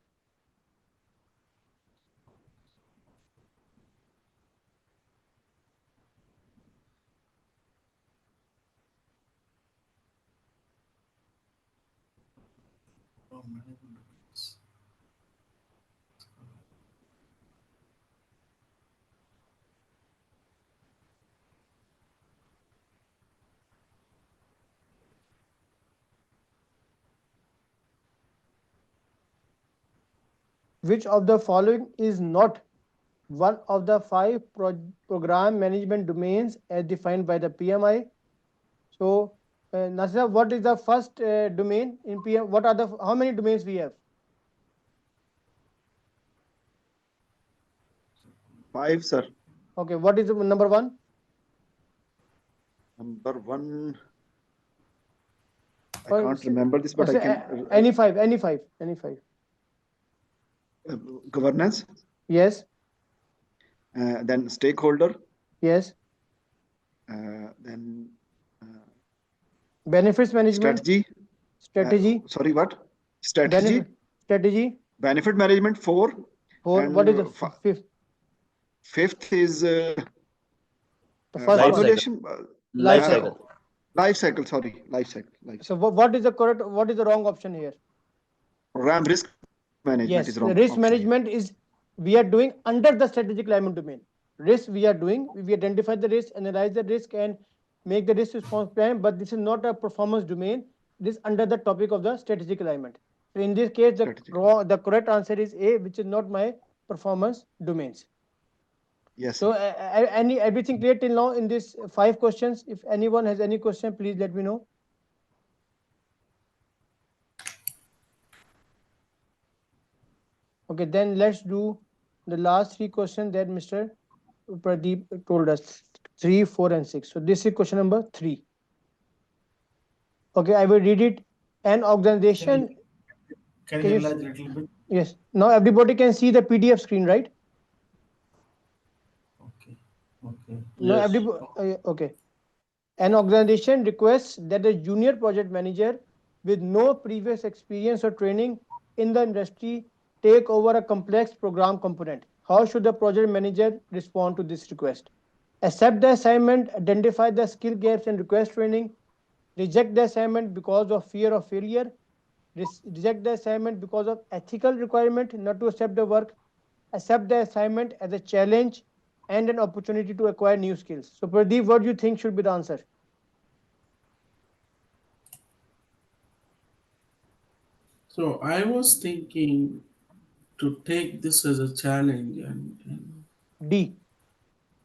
Which of the following is not one of the 5 program management domains as defined by the PMI? So, Nasir, what is the first domain in PM? What are the how many domains we have? 5, sir. Okay, what is the number one? Number 1, I Or can't remember this, but I say can any five, any five, any five. governance, Yes, then stakeholder, yes. then Benefits management, strategy. strategy, Sorry, what? Strategy, benefit, strategy. benefit management 4, Four. and What is the fifth? fifth is The first Life one. cycle. formulation, Life Life cycle. cycle. life cycle. Sorry, life cycle. Life So cycle. what is the correct? What is the wrong option here? Program risk management is wrong Yes, option risk here. management is we are doing under the strategic alignment domain. Risk we are doing, we identify the risk, analyze the risk, and make the risk response plan. But this is not a performance domain. This is under the topic of the strategic alignment. So in this case, Strategic. the correct answer is A, which is not my performance domains. Yes, So sir. everything clear till now in these five questions. If anyone has any question, please let me know. Okay, then let's do the last three questions that Mr. Pradeep told us, 3, 4, and 6. So this is question number 3. Okay, I will read it. An Can you organization, can can you you, enlarge a little bit? yes, now everybody can see the PDF screen, right? Okay. Okay. No, Yes. everybody, okay. An organization requests that a junior project manager with no previous experience or training in the industry take over a complex program component. How should the project manager respond to this request? Accept the assignment, identify the skill gaps and request training, reject the assignment because of fear of failure, reject the assignment because of ethical requirement not to accept the work, accept the assignment as a challenge and an opportunity to acquire new skills. So Pradeep, what do you think should be the answer? So I was thinking to take this as a challenge and D.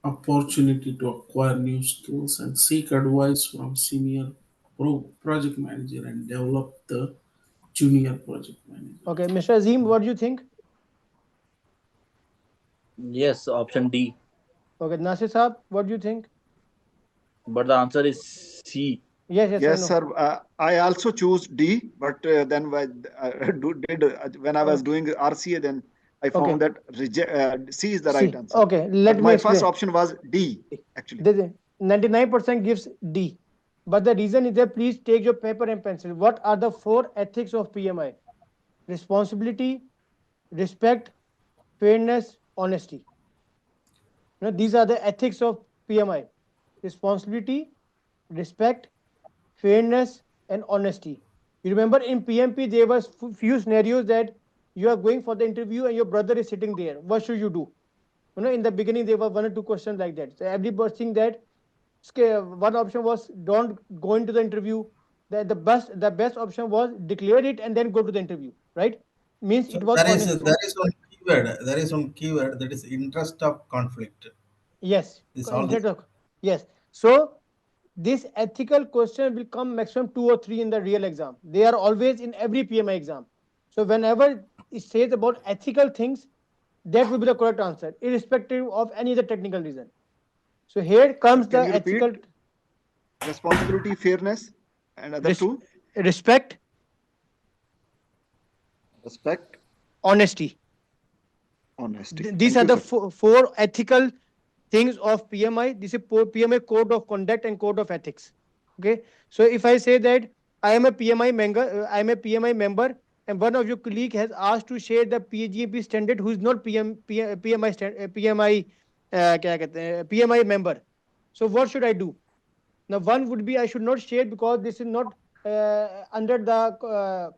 opportunity to acquire new skills and seek advice from senior project manager and develop the junior project manager. Okay, Mr. Azim, what do you think? Yes, option D. Okay, Nasir Saab, what do you think? But the answer is C. Yes, yes, I Yes, know. sir. I also choose D, but then when I was Okay, doing RCA, then I found okay. that C is the right See, answer. okay, But let me my first explain. option was D, actually. The 99% gives D. But the reason is that please take your paper and pencil. What are the 4 ethics of PMI? Responsibility, respect, fairness, honesty. These are the ethics of PMI: responsibility, respect, fairness, and honesty. You remember in PMP there was few scenarios that you are going for the interview and your brother is sitting there. What should you do? In the beginning there were 1 or 2 questions like that. So everybody think that one option was don't go into the interview. The best option was declare it and then go to the interview. Right? Means So it was honesty. there is one keyword. There is one keyword that is interest of conflict. Yes, This all this. instead of yes. So this ethical question will come maximum 2 or 3 in the real exam. They are always in every PMI exam. So whenever it says about ethical things, that will be the correct answer, irrespective of any other technical reason. So here Sir, comes can the you repeat ethical responsibility, fairness, and other res- two? respect, Respect, honesty. honesty. These Thank are you, the sir. four ethical things of PMI. This is PMI code of conduct and code of ethics. Okay, so if I say that I am a PMI member, I am a PMI member, and one of your colleague has asked to share the PGMP standard, who is not PMI PMI क्या कहते हैं, PMI member. So what should I do? Now one would be I should not share because this is not under the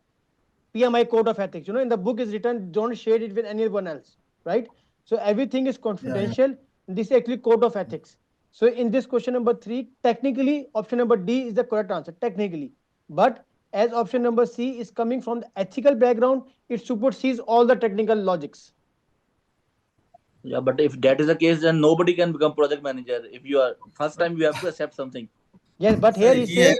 PMI code of ethics. In the book is written, don't share it with anyone else, right? So everything is Yeah, yeah. confidential. This is actually code of ethics. So in this question number 3, technically option number D is the correct answer, technically. But as option number C is coming from the ethical background, it supersedes all the technical logics. Yeah, but if that is the case, then nobody can become project manager. If you are first time, you have to accept something. Yes, but So here he here, say,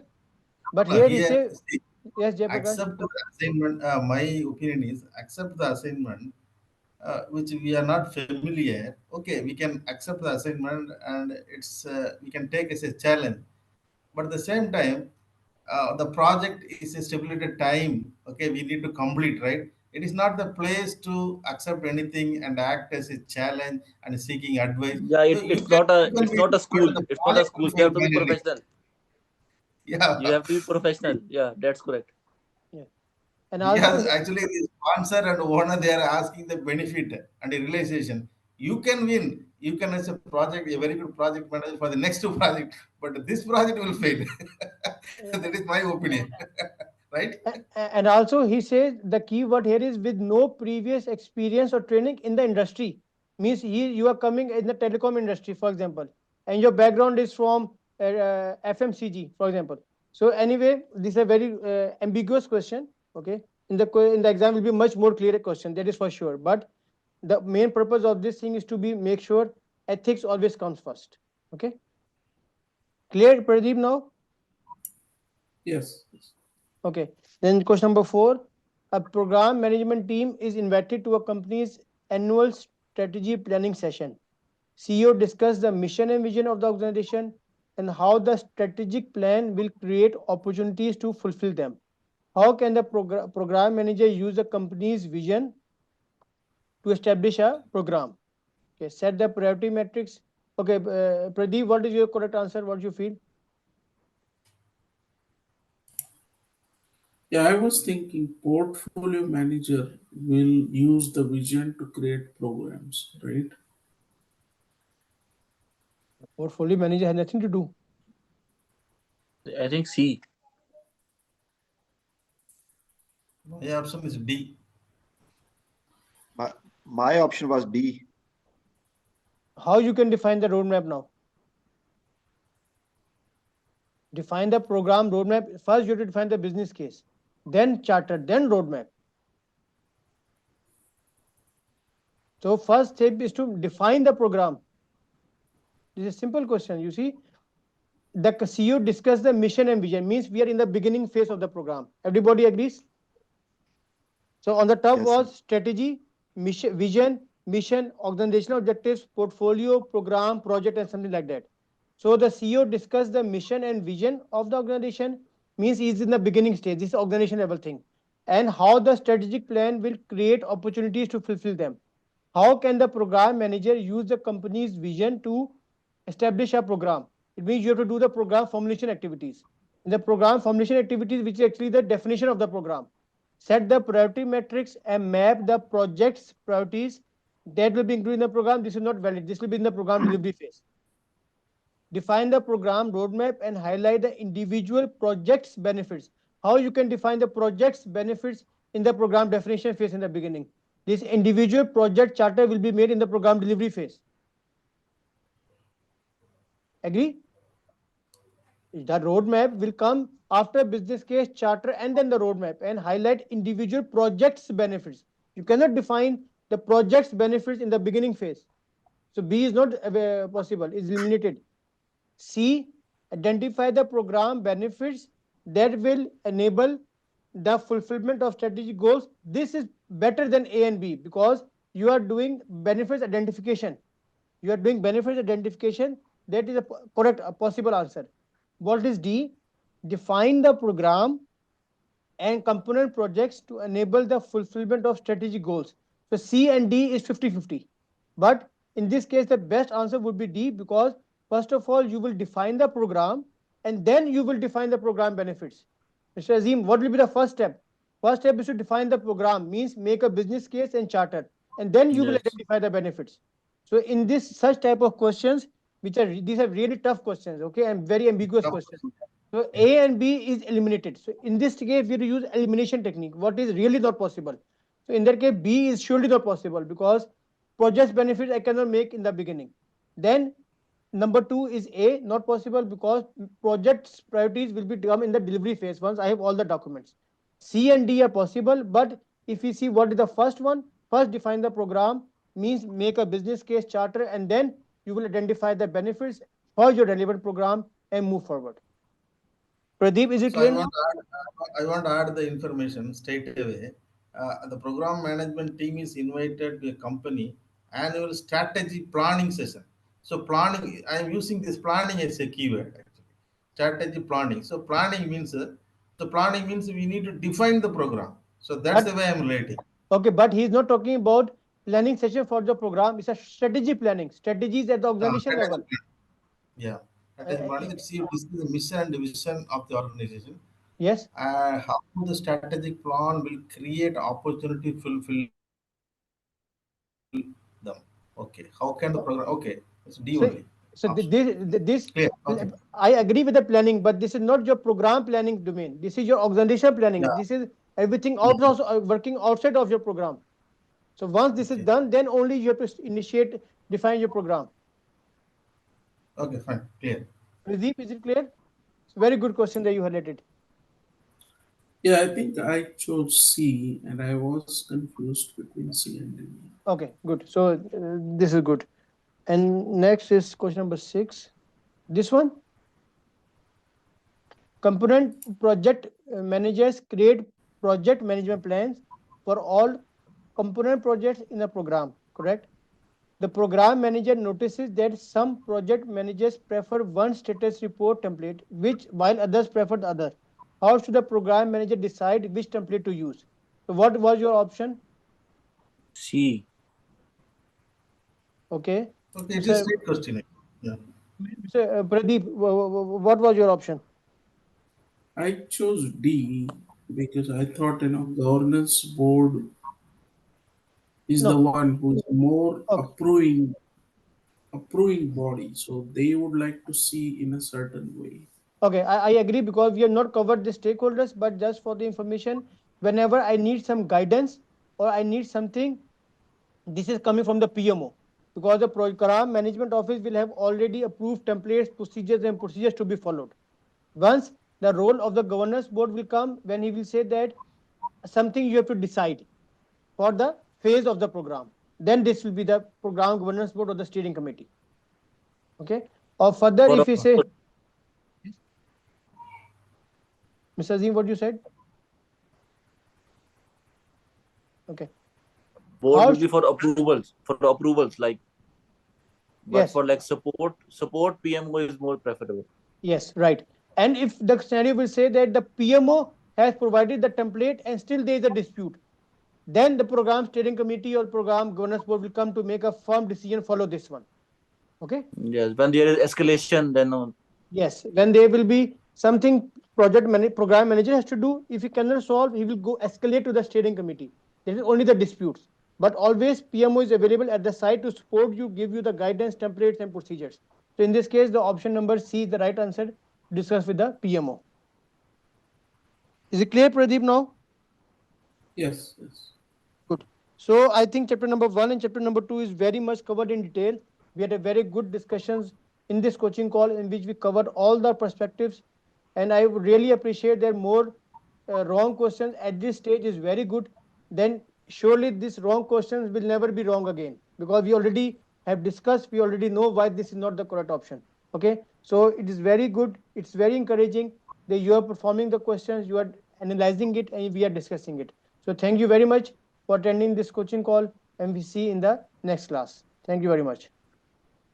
but no, here he here, say, see, yes, Jayaprakash. accept the assignment. My opinion is accept the assignment which we are not familiar, okay, we can accept the assignment and we can take as a challenge. But at the same time, the project is a stipulated time. Okay, we need to complete, right? It is not the place to accept anything and act as a challenge and seeking advice. Yeah, So you can it's be, not a but school. the It's not a project school. will You fail have to be finally. professional. You Yeah. have to be professional. Yeah, that's correct. Yeah. And also, Yes, actually, the sponsor and owner they are asking the benefit and the realization. You can win. You can as a project, a very good project manager for the next project, but this project will fail. That is my opinion, right? and also he says the key word here is with no previous experience or training in the industry. Means you are coming in the telecom industry, for example, and your background is from FMCG, for example. So anyway, this is a very ambiguous question. Okay, in the exam will be much more clear question, that is for sure. But the main purpose of this thing is to be make sure ethics always comes first. Okay, clear, Pradeep, now? Yes. Yes. Okay. Then question number 4. A program management team is invited to a company's annual strategy planning session. CEO discuss the mission and vision of the organization and how the strategic plan will create opportunities to fulfill them. How can the program manager use the company's vision to establish a program? Okay. Set the priority metrics. Okay, Pradeep, what is your correct answer? What do you feel? Yeah, I was thinking portfolio manager will use the vision to create programs, right? Portfolio manager has nothing to do. I think C. My option is D. My, my option was D. How you can define the roadmap now? Define the program roadmap. First, you have to define the business case, then charter, then roadmap. So, first step is to define the program. This is a simple question. You see, the CEO discuss the mission and vision, means we are in the beginning phase of the program. Everybody agrees? So, on the top Yes, sir. was strategy, mission, organizational objectives, portfolio, program, project, and something like that. So the CEO discussed the mission and vision of the organization, means is in the beginning stage. This is organization level thing, and how the strategic plan will create opportunities to fulfill them. How can the program manager use the company's vision to establish a program? It means you have to do the program formulation activities. In the program formulation activities, which is actually the definition of the program, set the priority metrics and map the project's priorities that will be included in the program. This is not valid. This will be in the program delivery phase. Define the program roadmap and highlight the individual project's benefits. How you can define the project's benefits in the program definition phase in the beginning. This individual project charter will be made in the program delivery phase. Agree? The roadmap will come after business case, charter, and then the roadmap and highlight individual projects benefits. You cannot define the project's benefits in the beginning phase. So B is not possible, is eliminated. C, identify the program benefits that will enable the fulfillment of strategic goals. This is better than A and B because you are doing benefits identification. You are doing benefits identification. That is a correct, a possible answer. What is D? Define the program and component projects to enable the fulfillment of strategic goals. So C and D is 50-50. But in this case, the best answer would be D because first of all, you will define the program and then you will define the program benefits. Mr. Azim, what will be the first step? First step is to define the program, means make a business case and charter, and then you will Yes. identify the benefits. So in this such type of questions, which are these are really tough questions, okay, and very ambiguous questions. So A and B is eliminated. So in this case, we use elimination technique. What is really not possible? So in that case, B is surely not possible because project benefits I cannot make in the beginning. Then number 2 is A, not possible because project's priorities will be come in the delivery phase once I have all the documents. C and D are possible, but if we see what is the first one, first define the program, means make a business case charter, and then you will identify the benefits for your relevant program and move forward. Pradeep, is it So I clear now? want to add, I want to add the information straight away. the program management team is invited to a company annual strategy planning session. So planning, I am using this planning as a keyword actually. Strategy planning. So planning means the planning means we need to define the program. So that's the But way I'm relating. okay, but he's not talking about planning session for the program. It's a strategy planning, strategies at the organization Strategy level. plan. Yeah, Uh, strategy uh, planning. Let's see, this is the mission and vision of the organization. yes. How the strategic plan will create opportunity to fulfill them. Okay. How can the program? Okay, it's D only. So, so Option. this, Clear. Okay. I agree with the planning, but this is not your program planning domain. This is your organizational Yeah. planning. This is everything out Mhm. of working outside of your program. So once this is Okay. done, then only you have to initiate, define your program. Okay. Fine. Clear. Pradeep, is it clear? It's a very good question that you highlighted. Yeah, I think I chose C and I was confused between C and D. Okay, good. So this is good. And next is question number 6. This one, component project managers create project management plans for all component projects in a program, correct? The program manager notices that some project managers prefer one status report template, which while others prefer the other. How should the program manager decide which template to use? So what was your option? C. Okay. Okay. It is Mr. great question. Yeah. Mr. Pradeep, what was your option? I chose D because I thought, governance board is the No. one who's more Okay. approving body, so they would like to see in a certain way. Okay, I agree because we have not covered the stakeholders, but just for the information, whenever I need some guidance or I need something, this is coming from the PMO because the program management office will have already approved templates, procedures, and procedures to be followed. Once the role of the governance board will come when he will say that something you have to decide for the phase of the program. Then this will be the program governance board or the steering committee. Okay. Or further, For if you say, approval, Mr. Azim, what you said? Okay. board How? will be for approvals. For approvals, like, but Yes. for like support PMO is more preferable. Yes. Right. And if the scenario will say that the PMO has provided the template and still there is a dispute, then the program steering committee or program governance board will come to make a firm decision, follow this one. Okay. Yes, when there is escalation, then Yes, when there will be something program manager has to do. If he cannot solve, he will go escalate to the steering committee. This is only the disputes. But always PMO is available at the site to support you, give you the guidance, templates, and procedures. So in this case, the option number C is the right answer to discuss with the PMO. Is it clear, Pradeep, now? Yes, yes. Good. So I think chapter number 1 and chapter number 2 is very much covered in detail. We had a very good discussions in this coaching call in which we covered all the perspectives, and I would really appreciate that more wrong questions at this stage is very good. Then surely these wrong questions will never be wrong again because we already have discussed. We already know why this is not the correct option. Okay, so it is very good. It's very encouraging that you are performing the questions, you are analyzing it, and we are discussing it. So thank you very much for attending this coaching call, and we see in the next class. Thank you very much.